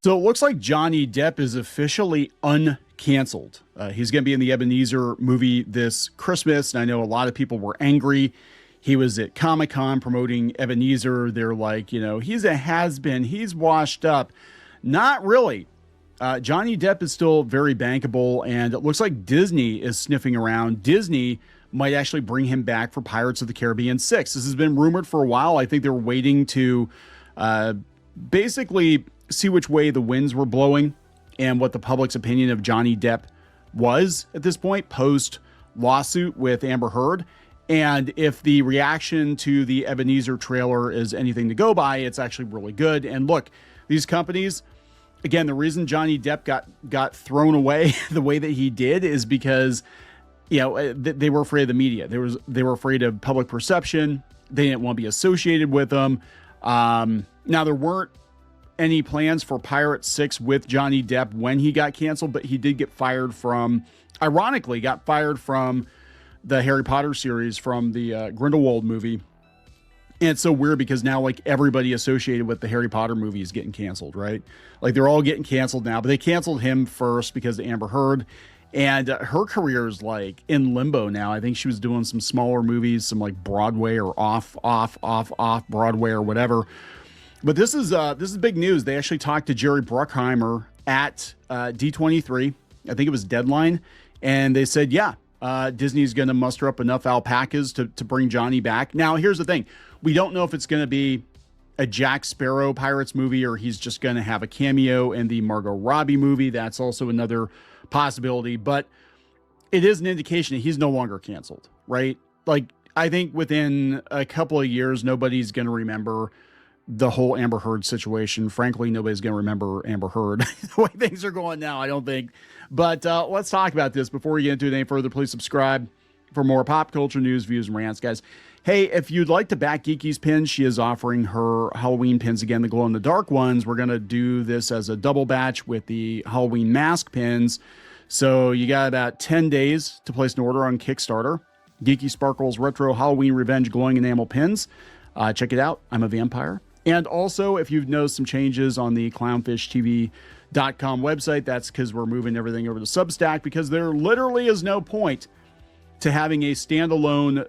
So it looks like Johnny Depp is officially uncanceled. He's going to be in the Ebenezer movie this Christmas, and I know a lot of people were angry. He was at Comic-Con promoting Ebenezer. They're like, he's a has-been. He's washed up. Not really. Johnny Depp is still very bankable, and it looks like Disney is sniffing around. Disney might actually bring him back for Pirates of the Caribbean 6. This has been rumored for a while. I think they're waiting to basically see which way the winds were blowing and what the public's opinion of Johnny Depp was at this point, post lawsuit with Amber Heard. And if the reaction to the Ebenezer trailer is anything to go by, it's actually really good. And look, these companies, again, the reason Johnny Depp got thrown away the way that he did is because, they were afraid of the media. They were afraid of public perception. They didn't want to be associated with them. Now, there weren't any plans for Pirates 6 with Johnny Depp when he got canceled, but he did get fired from, ironically, got fired from the Harry Potter series, from the Grindelwald movie. And it's so weird because now, like, everybody associated with the Harry Potter movie is getting canceled, right? Like, they're all getting canceled now, but they canceled him first because of Amber Heard. And her career is, like, in limbo now. I think she was doing some smaller movies, some, like, Broadway or off Broadway or whatever. But this is big news. They actually talked to Jerry Bruckheimer at D23. I think it was Deadline. And they said, Disney's going to muster up enough alpacas to bring Johnny back. Now, here's the thing. We don't know if it's going to be a Jack Sparrow Pirates movie or he's just going to have a cameo in the Margot Robbie movie. That's also another possibility. But it is an indication that he's no longer canceled, right? Like, I think within a couple of years, nobody's going to remember the whole Amber Heard situation. Frankly, nobody's going to remember Amber Heard the way things are going now, I don't think. But let's talk about this. Before we get into it any further, please subscribe for more pop culture news, views, and rants, guys. Hey, if you'd like to back Geeky's pins, she is offering her Halloween pins again, the glow-in-the-dark ones. We're going to do this as a double batch with the Halloween mask pins. So you got about 10 days to place an order on Kickstarter. Geeky Sparkles Retro Halloween Revenge Glowing Enamel Pins. Check it out. I'm a vampire. And also, if you've noticed some changes on the CLOWNFISHTV.com website, that's because we're moving everything over to Substack, because there literally is no point to having a standalone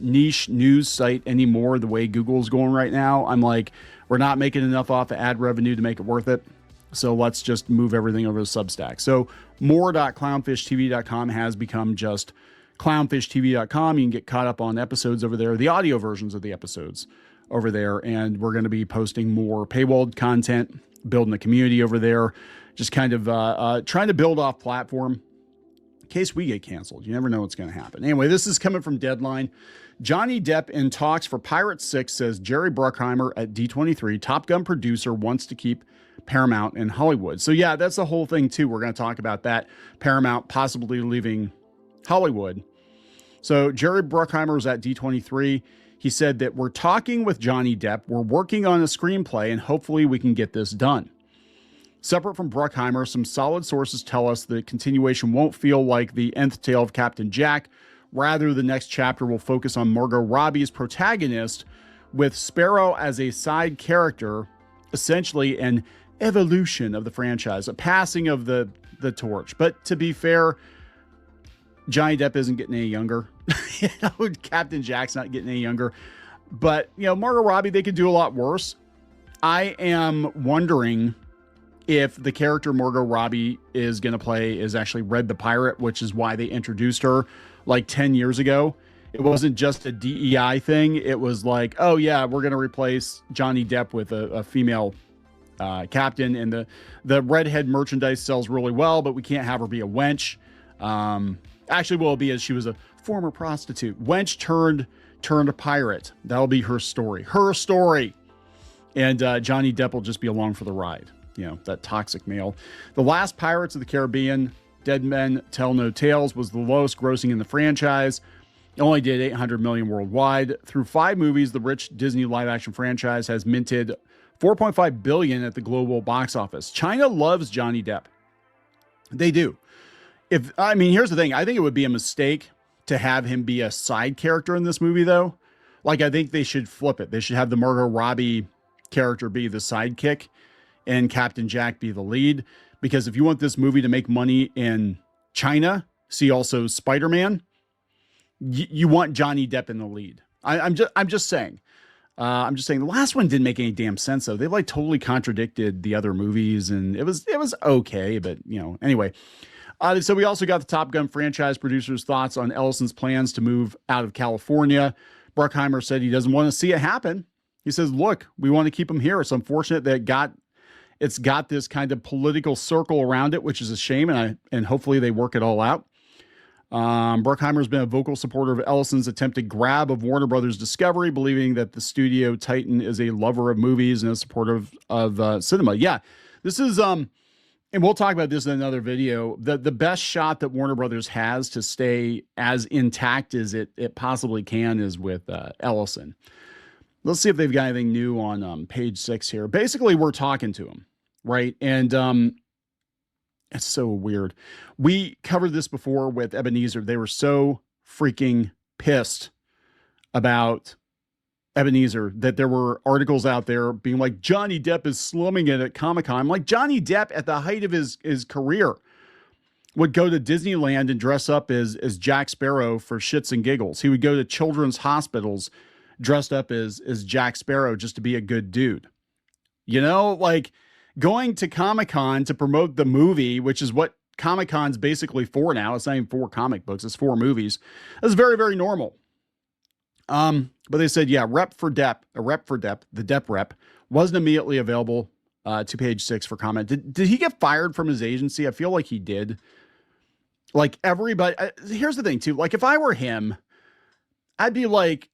niche news site anymore the way Google's going right now. I'm like, we're not making enough off of ad revenue to make it worth it. So let's just move everything over to Substack. So more.clownfishtv.com has become just clownfishtv.com. You can get caught up on episodes over there, the audio versions of the episodes over there, and we're going to be posting more paywalled content, building a community over there, just kind of trying to build off platform in case we get canceled. You never know what's going to happen. Anyway, this is coming from Deadline. Johnny Depp in talks for Pirates 6, says Jerry Bruckheimer at D23. Top Gun producer wants to keep Paramount in Hollywood. So yeah, that's the whole thing too. We're going to talk about that. Paramount possibly leaving Hollywood. So Jerry Bruckheimer is at D23. He said that we're talking with Johnny Depp. We're working on a screenplay, and hopefully we can get this done. Separate from Bruckheimer, some solid sources tell us the continuation won't feel like the nth tale of Captain Jack. Rather, the next chapter will focus on Margot Robbie's protagonist, with Sparrow as a side character, essentially an evolution of the franchise, a passing of the torch. But to be fair, Johnny Depp isn't getting any younger. Captain Jack's not getting any younger. But, Margot Robbie, they could do a lot worse. I am wondering if the character Margot Robbie is going to play is actually Red the Pirate, which is why they introduced her like 10 years ago. It wasn't just a DEI thing. It was like, oh yeah, we're going to replace Johnny Depp with a female captain, and the redhead merchandise sells really well, but we can't have her be a wench. Actually, will be as she was a former prostitute. Wench turned a pirate. That'll be her story. And Johnny Depp will just be along for the ride. That toxic male. The last Pirates of the Caribbean, Dead Men Tell No Tales, was the lowest grossing in the franchise. It only did $800 million worldwide. Through 5 movies, the rich Disney live-action franchise has minted $4.5 billion at the global box office. China loves Johnny Depp. They do. Here's the thing. I think it would be a mistake to have him be a side character in this movie, though. Like, I think they should flip it. They should have the Margot Robbie character be the sidekick, and Captain Jack be the lead. Because if you want this movie to make money in China, see also Spider-Man, you want Johnny Depp in the lead. I'm just saying. I'm just saying the last one didn't make any damn sense though. They like totally contradicted the other movies, and it was okay, but you know, anyway. So we also got the Top Gun franchise producers' thoughts on Ellison's plans to move out of California. Bruckheimer said he doesn't want to see it happen. He says, "Look, we want to keep him here. It's unfortunate that it's got this kind of political circle around it, which is a shame, and hopefully they work it all out." Bruckheimer has been a vocal supporter of Ellison's attempted grab of Warner Brothers Discovery, believing that the studio titan is a lover of movies and a supporter of cinema. Yeah, this is, and we'll talk about this in another video. The best shot that Warner Brothers has to stay as intact as it possibly can is with Ellison. Let's see if they've got anything new on page 6 here. Basically, we're talking to him, right? And it's so weird. We covered this before with Ebenezer. They were so freaking pissed about Ebenezer that there were articles out there being like, Johnny Depp is slumming it at Comic-Con. I'm like, Johnny Depp at the height of his career would go to Disneyland and dress up as Jack Sparrow for shits and giggles. He would go to children's hospitals dressed up as Jack Sparrow just to be a good dude. You know, like going to Comic-Con to promote the movie, which is what Comic-Con's basically for now. It's not even 4 comic books. It's 4 movies. That's very, very normal. But they said, yeah, a rep for Depp, the Depp rep, wasn't immediately available to page 6 for comment. Did he get fired from his agency? I feel like he did. Like everybody, here's the thing too. Like if I were him, I'd be like,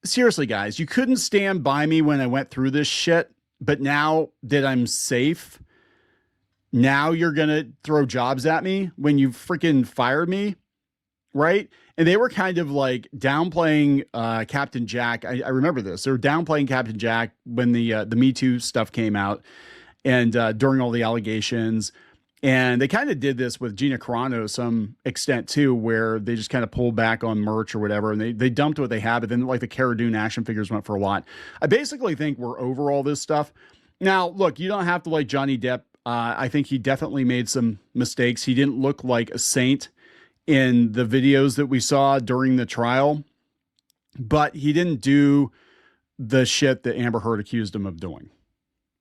seriously, guys, you couldn't stand by me when I went through this shit. But now that I'm safe, now you're going to throw jobs at me when you freaking fired me, right? And they were kind of like downplaying Captain Jack. I remember this. They were downplaying Captain Jack when the Me Too stuff came out and during all the allegations. And they kind of did this with Gina Carano to some extent too, where they just kind of pulled back on merch or whatever. And they dumped what they had, but then like the Cara Dune action figures went for a lot. I basically think we're over all this stuff. Now, look, you don't have to like Johnny Depp. I think he definitely made some mistakes. He didn't look like a saint in the videos that we saw during the trial, but he didn't do the shit that Amber Heard accused him of doing.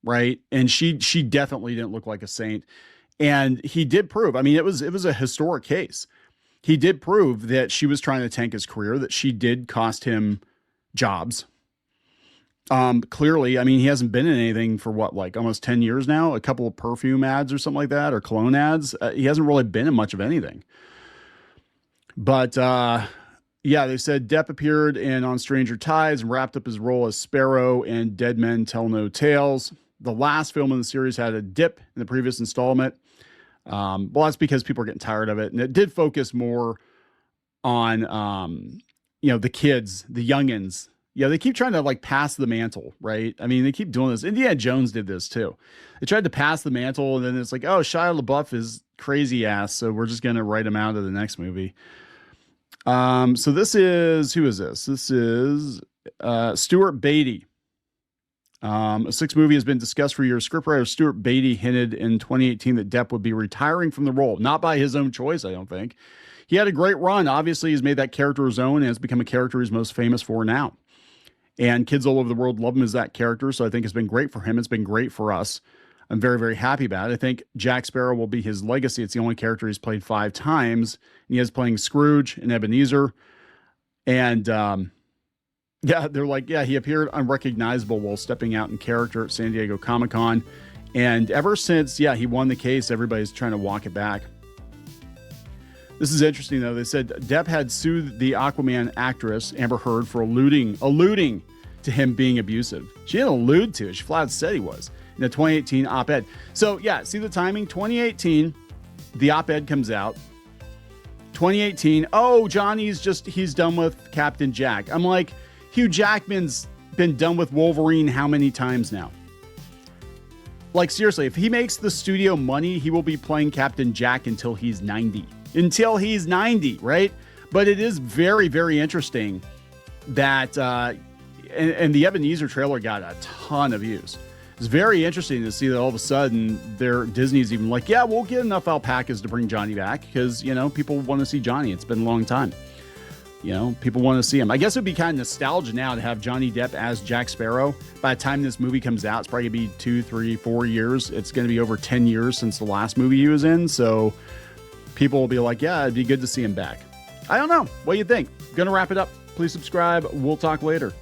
Right. And she definitely didn't look like a saint. And he did prove, I mean, it was a historic case. He did prove that she was trying to tank his career, that she did cost him jobs. Clearly, I mean, he hasn't been in anything for what, like almost 10 years now, a couple of perfume ads or something like that, or cologne ads. He hasn't really been in much of anything. But, yeah, they said Depp appeared in On Stranger Tides and wrapped up his role as Sparrow in Dead Men Tell No Tales. The last film in the series had a dip in the previous installment. Well, that's because people are getting tired of it. And it did focus more on, the kids, the youngins. Yeah, they keep trying to like pass the mantle, right? I mean, they keep doing this. Indiana Jones did this too. They tried to pass the mantle, and then it's like, oh, Shia LaBeouf is crazy ass, so we're just going to write him out of the next movie. So this is, who is this? This is Stuart Beatty. A 6th movie has been discussed for years. Scriptwriter Stuart Beatty hinted in 2018 that Depp would be retiring from the role, not by his own choice, I don't think. He had a great run. Obviously, he's made that character his own and has become a character he's most famous for now. And kids all over the world love him as that character, so I think it's been great for him. It's been great for us. I'm very, very happy about it. I think Jack Sparrow will be his legacy. It's the only character he's played 5 times. He is playing Scrooge and Ebenezer. And, yeah, they're like, yeah, he appeared unrecognizable while stepping out in character at San Diego Comic-Con. And ever since, yeah, he won the case, everybody's trying to walk it back. This is interesting, though. They said Depp had sued the Aquaman actress, Amber Heard, for alluding to him being abusive. She didn't allude to it. She flat said he was in the 2018 op-ed. So, yeah, see the timing? 2018, the op-ed comes out. 2018, oh, he's done with Captain Jack. I'm like, Hugh Jackman's been done with Wolverine how many times now? Like, seriously, if he makes the studio money, he will be playing Captain Jack until he's 90. Until he's 90, right? But it is very, very interesting that, and the Ebenezer trailer got a ton of views. it's very interesting to see that all of a sudden Disney's even like, yeah, we'll get enough alpacas to bring Johnny back because, you know, people want to see Johnny. It's been a long time. You know, people want to see him. I guess it'd be kind of nostalgia now to have Johnny Depp as Jack Sparrow. By the time this movie comes out, it's probably going to be 2, 3, 4 years. It's going to be over 10 years since the last movie he was in. So people will be like, yeah, it'd be good to see him back. I don't know. What do you think? Going to wrap it up. Please subscribe. We'll talk later.